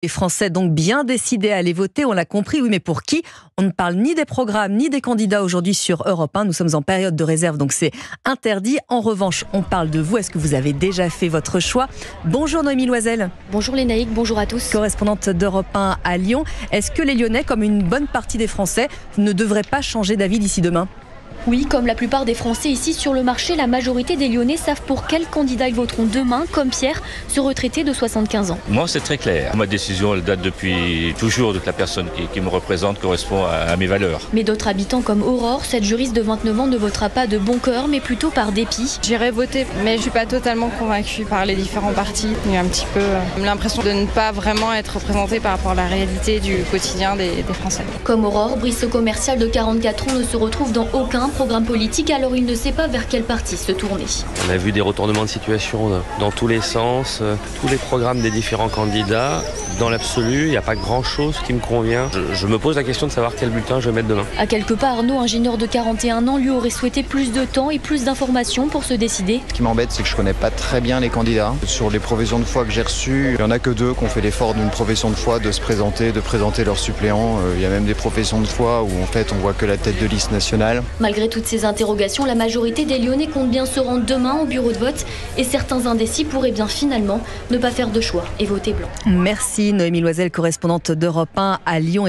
Les Français donc bien décidés à aller voter, on l'a compris, oui, mais pour qui? On ne parle ni des programmes ni des candidats aujourd'hui sur Europe 1. Nous sommes en période de réserve, donc c'est interdit. En revanche, on parle de vous. Est-ce que vous avez déjà fait votre choix? Bonjour Noémie Loisel. Bonjour Lénaïque, bonjour à tous. Correspondante d'Europe 1 à Lyon. Est-ce que les Lyonnais, comme une bonne partie des Français, ne devraient pas changer d'avis d'ici demain? Oui, comme la plupart des Français ici sur le marché, la majorité des Lyonnais savent pour quel candidat ils voteront demain, comme Pierre, ce retraité de 75 ans. Moi, c'est très clair. Ma décision, elle date depuis toujours, de la personne qui me représente correspond à mes valeurs. Mais d'autres habitants comme Aurore, cette juriste de 29 ans, ne votera pas de bon cœur, mais plutôt par dépit. J'irai voter, mais je ne suis pas totalement convaincue par les différents partis. Il y a un petit peu l'impression de ne pas vraiment être représentée par rapport à la réalité du quotidien des Français. Comme Aurore, Brice, commercial de 44 ans, ne se retrouve dans aucun programme politique, alors il ne sait pas vers quel parti se tourner. On a vu des retournements de situation dans tous les sens, tous les programmes des différents candidats. Dans l'absolu, il n'y a pas grand-chose qui me convient. Je me pose la question de savoir quel bulletin je vais mettre demain. À quelques pas, Arnaud, ingénieur de 41 ans, lui aurait souhaité plus de temps et plus d'informations pour se décider. Ce qui m'embête, c'est que je ne connais pas très bien les candidats. Sur les professions de foi que j'ai reçues, il n'y en a que 2 qui ont fait l'effort d'une profession de foi de se présenter, de présenter leurs suppléants. Il y a même des professions de foi où en fait on voit que la tête de liste nationale. Malgré toutes ces interrogations, la majorité des Lyonnais compte bien se rendre demain au bureau de vote et certains indécis pourraient bien finalement ne pas faire de choix et voter blanc. Merci Noémie Loisel, correspondante d'Europe 1 à Lyon.